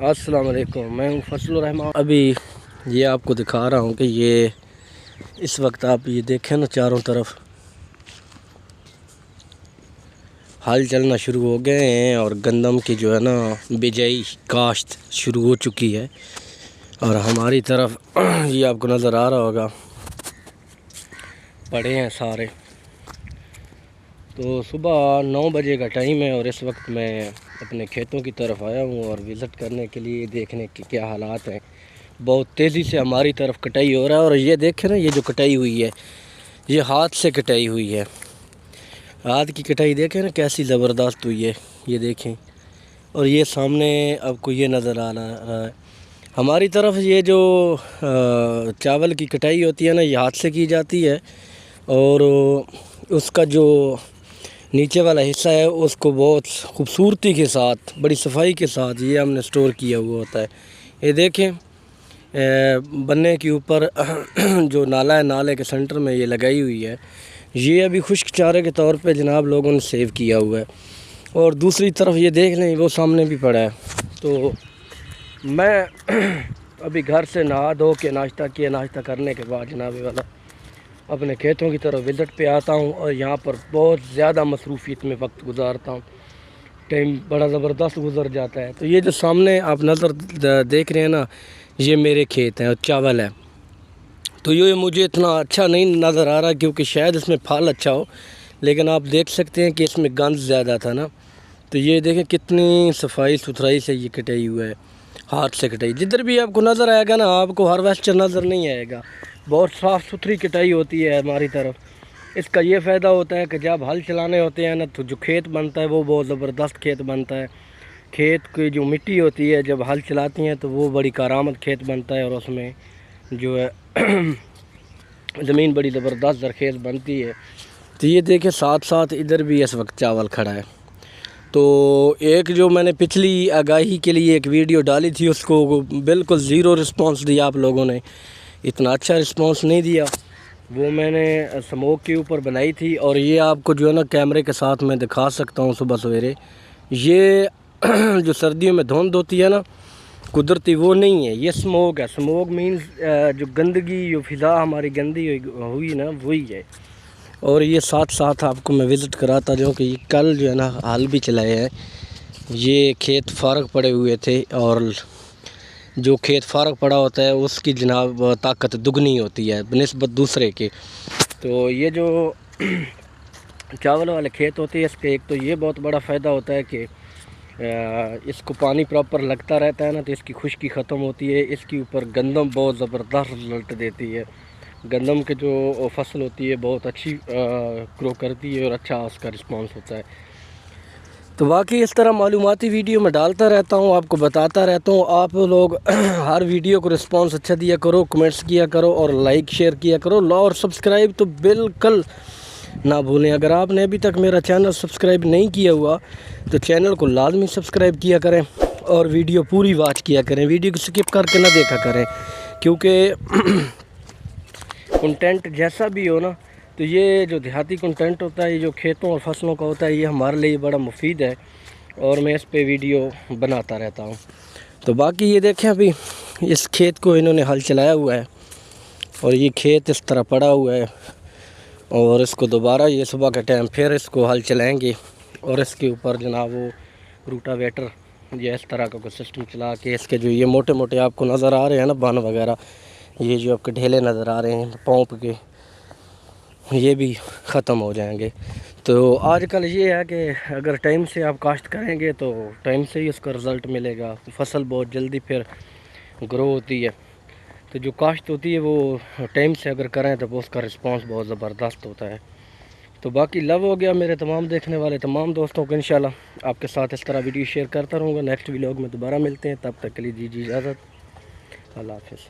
السلام علیکم، میں ہوں فضل الرحمان۔ ابھی یہ آپ کو دکھا رہا ہوں کہ یہ اس وقت آپ یہ دیکھیں نا، چاروں طرف ہل چلنا شروع ہو گئے ہیں اور گندم کی جو ہے نا بجائی کاشت شروع ہو چکی ہے۔ اور ہماری طرف یہ آپ کو نظر آ رہا ہوگا، پڑے ہیں سارے۔ تو صبح 9 بجے کا ٹائم ہے اور اس وقت میں اپنے کھیتوں کی طرف آیا ہوں اور وزٹ کرنے کے لیے، دیکھنے کے کیا حالات ہیں۔ بہت تیزی سے ہماری طرف کٹائی ہو رہا ہے، اور یہ دیکھیں نا، یہ جو کٹائی ہوئی ہے یہ ہاتھ سے کٹائی ہوئی ہے۔ ہاتھ کی کٹائی دیکھیں نا کیسی زبردست ہوئی ہے، یہ دیکھیں۔ اور یہ سامنے آپ کو یہ نظر آ رہا ہے۔ ہماری طرف یہ جو چاول کی کٹائی ہوتی ہے نا، یہ ہاتھ سے کی جاتی ہے، اور اس کا جو نیچے والا حصہ ہے اس کو بہت خوبصورتی کے ساتھ، بڑی صفائی کے ساتھ یہ ہم نے سٹور کیا ہوا ہوتا ہے۔ یہ دیکھیں، بننے کے اوپر جو نالا ہے، نالے کے سنٹر میں یہ لگائی ہوئی ہے۔ یہ ابھی خشک چارے کے طور پہ جناب لوگوں نے سیو کیا ہوا ہے۔ اور دوسری طرف یہ دیکھ لیں، وہ سامنے بھی پڑا ہے۔ تو میں ابھی گھر سے نہا دھو کے ناشتہ کرنے کے بعد جناب والا اپنے کھیتوں کی طرف وزٹ پہ آتا ہوں، اور یہاں پر بہت زیادہ مصروفیت میں وقت گزارتا ہوں۔ ٹائم بڑا زبردست گزر جاتا ہے۔ تو یہ جو سامنے آپ نظر دیکھ رہے ہیں نا، یہ میرے کھیت ہیں اور چاول ہے۔ تو یہ مجھے اتنا اچھا نہیں نظر آ رہا، کیونکہ شاید اس میں پھل اچھا ہو، لیکن آپ دیکھ سکتے ہیں کہ اس میں گند زیادہ تھا نا۔ تو یہ دیکھیں کتنی صفائی ستھرائی سے یہ کٹائی ہوا ہے، ہاتھ سے کٹائی۔ جدھر بھی آپ کو نظر آئے گا نا، آپ کو ہارویسٹر نظر نہیں آئے گا۔ بہت صاف ستھری کٹائی ہوتی ہے ہماری طرف۔ اس کا یہ فائدہ ہوتا ہے کہ جب ہل چلانے ہوتے ہیں نا، تو جو کھیت بنتا ہے وہ بہت زبردست کھیت بنتا ہے۔ کھیت کی جو مٹی ہوتی ہے جب ہل چلاتی ہیں تو وہ بڑی کارآمد کھیت بنتا ہے، اور اس میں جو ہے زمین بڑی زبردست زرخیز بنتی ہے۔ تو یہ دیکھیں، ساتھ ساتھ ادھر بھی اس وقت چاول کھڑا ہے۔ تو ایک جو میں نے پچھلی آگاہی کے لیے ایک ویڈیو ڈالی تھی، اس کو بالکل زیرو رسپانس دیا آپ لوگوں نے، اتنا اچھا رسپانس نہیں دیا۔ وہ میں نے سموک کے اوپر بنائی تھی، اور یہ آپ کو جو ہے نا کیمرے کے ساتھ میں دکھا سکتا ہوں صبح سویرے۔ یہ جو سردیوں میں دھند ہوتی ہے نا قدرتی، وہ نہیں ہے، یہ سموک ہے۔ سموک مینز جو گندگی، جو فضا ہماری گندی ہوئی نا، وہی ہے۔ اور یہ ساتھ ساتھ آپ کو میں وزٹ کراتا جو کہ یہ کل جو ہے نا ہل بھی چلائے ہیں۔ یہ کھیت فارغ پڑے ہوئے تھے، اور جو کھیت فارغ پڑا ہوتا ہے اس کی جناب طاقت دگنی ہوتی ہے بنسبت دوسرے کے۔ تو یہ جو چاول والے کھیت ہوتے ہیں، اس کے ایک تو یہ بہت بڑا فائدہ ہوتا ہے کہ اس کو پانی پراپر لگتا رہتا ہے نا، تو اس کی خشکی ختم ہوتی ہے۔ اس کے اوپر گندم بہت زبردست رزلٹ دیتی ہے۔ گندم کے جو فصل ہوتی ہے بہت اچھی گرو کرتی ہے، اور اچھا اس کا رسپانس ہوتا ہے۔ تو واقعی اس طرح معلوماتی ویڈیو میں ڈالتا رہتا ہوں، آپ کو بتاتا رہتا ہوں۔ آپ لوگ ہر ویڈیو کو رسپانس اچھا دیا کرو، کمنٹس کیا کرو، اور لائک شیئر کیا کرو، اور سبسکرائب تو بالکل نہ بھولیں۔ اگر آپ نے ابھی تک میرا چینل سبسکرائب نہیں کیا ہوا تو چینل کو لازمی سبسکرائب کیا کریں، اور ویڈیو پوری واچ کیا کریں، ویڈیو کو سکپ کر کے نہ دیکھا کریں، کیونکہ کنٹینٹ جیسا بھی ہو نا، تو یہ جو دیہاتی کنٹینٹ ہوتا ہے، یہ جو کھیتوں اور فصلوں کا ہوتا ہے، یہ ہمارے لیے بڑا مفید ہے، اور میں اس پہ ویڈیو بناتا رہتا ہوں۔ تو باقی یہ دیکھیں، ابھی اس کھیت کو انہوں نے ہل چلایا ہوا ہے، اور یہ کھیت اس طرح پڑا ہوا ہے، اور اس کو دوبارہ یہ صبح کے ٹائم پھر اس کو ہل چلائیں گے، اور اس کے اوپر جناب وہ روٹا ویٹر یا اس طرح کا کوئی سسٹم چلا کے اس کے جو یہ موٹے موٹے آپ کو نظر آ رہے ہیں نا بن وغیرہ، یہ جو آپ کے ڈھیلے نظر آ رہے ہیں پمپ کے، یہ بھی ختم ہو جائیں گے۔ تو آج کل یہ ہے کہ اگر ٹائم سے آپ کاشت کریں گے تو ٹائم سے ہی اس کا رزلٹ ملے گا، فصل بہت جلدی پھر گرو ہوتی ہے۔ تو جو کاشت ہوتی ہے وہ ٹائم سے اگر کریں تو اس کا رسپانس بہت زبردست ہوتا ہے۔ تو باقی لو ہو گیا میرے تمام دیکھنے والے تمام دوستوں کو، انشاءاللہ آپ کے ساتھ اس طرح ویڈیو شیئر کرتا رہوں گا۔ نیکسٹ ویلاگ میں دوبارہ ملتے ہیں، تب تک کے لیے دیجیے اجازت، اللہ حافظ۔